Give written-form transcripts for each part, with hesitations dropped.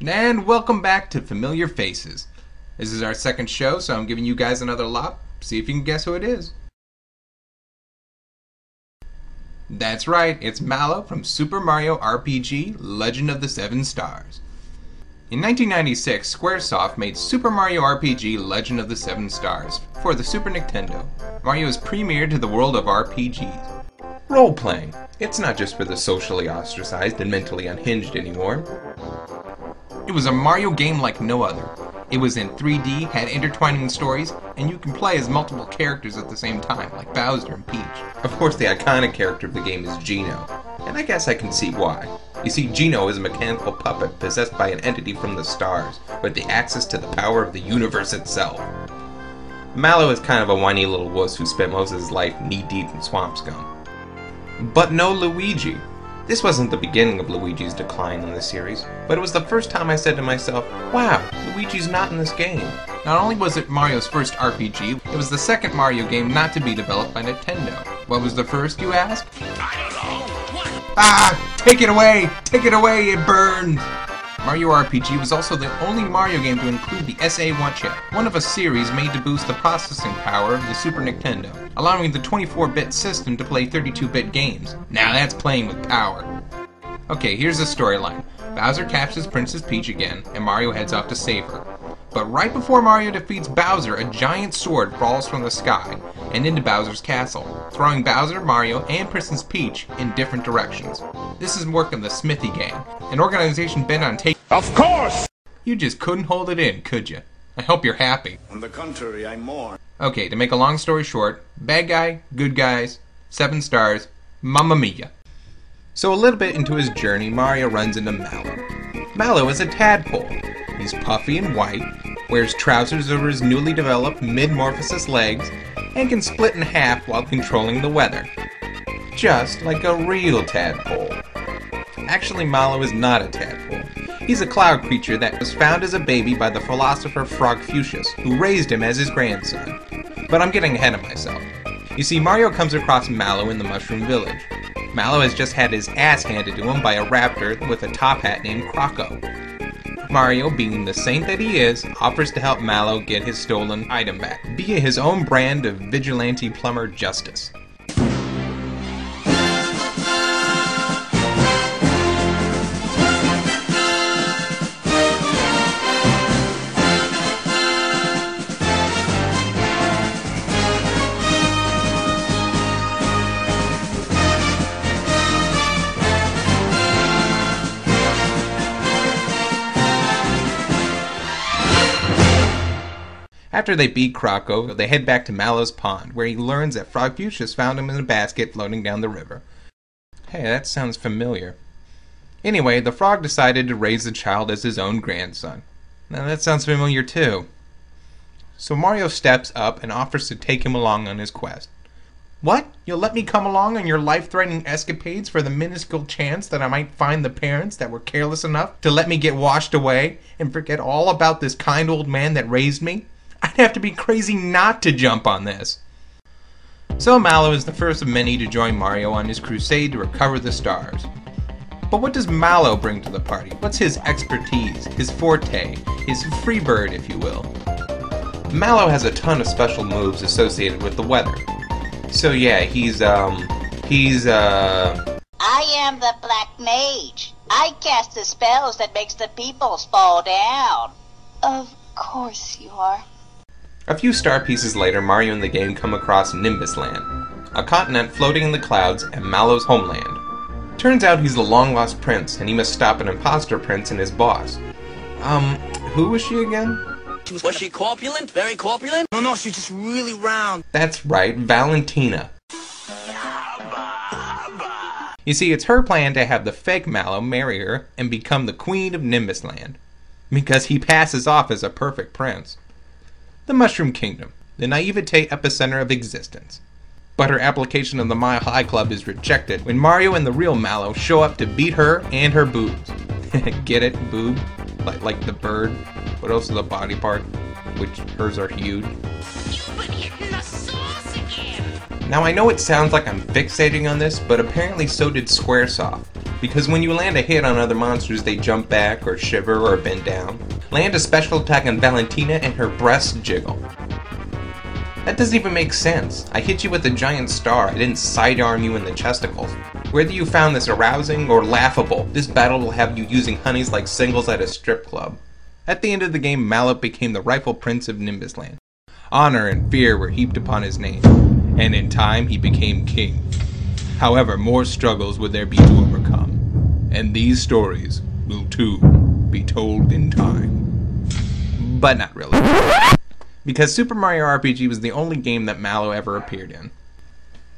And welcome back to Familiar Faces. This is our second show, so I'm giving you guys another lot. See if you can guess who it is. That's right, it's Mallow from Super Mario RPG Legend of the Seven Stars. In 1996, Squaresoft made Super Mario RPG Legend of the Seven Stars for the Super Nintendo. Mario is premiered to the world of RPGs. Role-playing. It's not just for the socially ostracized and mentally unhinged anymore. It was a Mario game like no other. It was in 3D, had intertwining stories, and you can play as multiple characters at the same time, like Bowser and Peach. Of course, the iconic character of the game is Geno, and I guess I can see why. You see, Geno is a mechanical puppet possessed by an entity from the stars, with the access to the power of the universe itself. Mallow is kind of a whiny little wuss who spent most of his life knee-deep in swamp scum. But no Luigi. This wasn't the beginning of Luigi's decline in the series, but it was the first time I said to myself, wow, Luigi's not in this game. Not only was it Mario's first RPG, it was the second Mario game not to be developed by Nintendo. What was the first, you ask? I don't know. What? Ah! Take it away! Take it away! It burns! Mario RPG was also the only Mario game to include the SA1 chip, one of a series made to boost the processing power of the Super Nintendo, allowing the 24-bit system to play 32-bit games. Now that's playing with power. Okay, here's the storyline. Bowser captures Princess Peach again, and Mario heads off to save her. But right before Mario defeats Bowser, a giant sword falls from the sky and into Bowser's castle, throwing Bowser, Mario, and Princess Peach in different directions. This is work of the Smithy Gang, an organization bent on taking... Of course! You just couldn't hold it in, could you? I hope you're happy. On the contrary, I mourn. Okay, to make a long story short, bad guy, good guys, 7 stars, Mamma Mia. So a little bit into his journey, Mario runs into Mallow. Mallow is a tadpole. He's puffy and white, wears trousers over his newly developed mid-morphosis legs, and can split in half while controlling the weather. Just like a real tadpole. Actually, Mallow is not a tadpole. He's a cloud creature that was found as a baby by the philosopher Frogfucius, who raised him as his grandson. But I'm getting ahead of myself. You see, Mario comes across Mallow in the Mushroom Village. Mallow has just had his ass handed to him by a raptor with a top hat named Croco. Mario, being the saint that he is, offers to help Mallow get his stolen item back, via his own brand of vigilante plumber justice. After they beat Croco, they head back to Mallow's pond, where he learns that Frogfucius found him in a basket floating down the river. Hey, that sounds familiar. Anyway, the frog decided to raise the child as his own grandson. Now that sounds familiar too. So Mario steps up and offers to take him along on his quest. What? You'll let me come along on your life-threatening escapades for the minuscule chance that I might find the parents that were careless enough to let me get washed away and forget all about this kind old man that raised me? I'd have to be crazy not to jump on this. So Mallow is the first of many to join Mario on his crusade to recover the stars. But what does Mallow bring to the party? What's his expertise, his forte, his free bird, if you will? Mallow has a ton of special moves associated with the weather. So yeah, he's I am the Black Mage. I cast the spells that makes the peoples fall down. Of course you are. A few star pieces later, Mario and the game come across Nimbus Land, a continent floating in the clouds and Mallow's homeland. Turns out he's the long-lost prince, and he must stop an imposter prince and his boss. Who was she again? Was she corpulent? Very corpulent? No, she's just really round. That's right, Valentina. You see, it's her plan to have the fake Mallow marry her and become the queen of Nimbus Land, because he passes off as a perfect prince. The Mushroom Kingdom, the naivete epicenter of existence. But her application of the Mile High Club is rejected when Mario and the real Mallow show up to beat her and her boobs. Get it, boob? Like the bird, but also the body part, which hers are huge. You've been hitting the sauce again! Now I know it sounds like I'm fixating on this, but apparently so did Squaresoft. because when you land a hit on other monsters, they jump back, or shiver, or bend down. Land a special attack on Valentina and her breasts jiggle. That doesn't even make sense. I hit you with a giant star, I didn't sidearm you in the chesticles. Whether you found this arousing or laughable, this battle will have you using honeys like singles at a strip club. At the end of the game, Mallow became the rightful prince of Nimbusland. Honor and fear were heaped upon his name, and in time he became king. However, more struggles would there be to overcome, and these stories will too be told in time. But not really. Because Super Mario RPG was the only game that Mallow ever appeared in.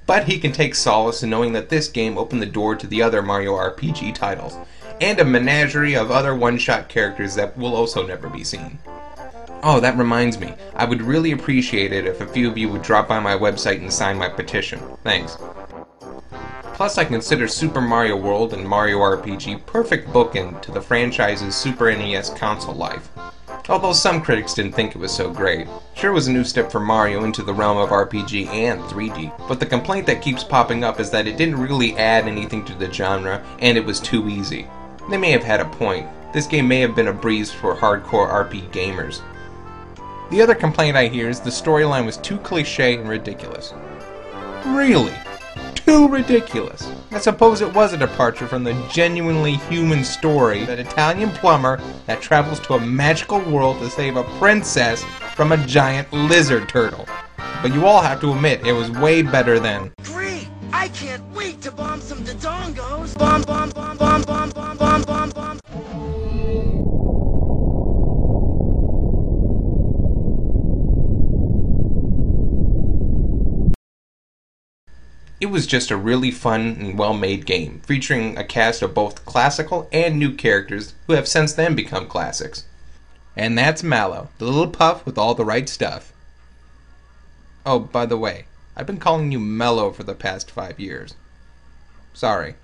But he can take solace in knowing that this game opened the door to the other Mario RPG titles, and a menagerie of other one-shot characters that will also never be seen. Oh, that reminds me, I would really appreciate it if a few of you would drop by my website and sign my petition. Thanks. Plus, I consider Super Mario World and Mario RPG perfect bookend to the franchise's Super NES console life. Although some critics didn't think it was so great. Sure was a new step for Mario into the realm of RPG and 3D, but the complaint that keeps popping up is that it didn't really add anything to the genre, and it was too easy. They may have had a point. This game may have been a breeze for hardcore RPG gamers. The other complaint I hear is the storyline was too cliché and ridiculous. Really? Too ridiculous. I suppose it was a departure from the genuinely human story, that Italian plumber that travels to a magical world to save a princess from a giant lizard turtle. But you all have to admit, it was way better than... Great! I can't wait to bomb some dodongos! Bomb, bomb, bomb, bomb, bomb, bomb, bomb, bomb, bomb. It was just a really fun and well-made game, featuring a cast of both classical and new characters who have since then become classics. And that's Mallow, the little puff with all the right stuff. Oh, by the way, I've been calling you Mellow for the past 5 years. Sorry.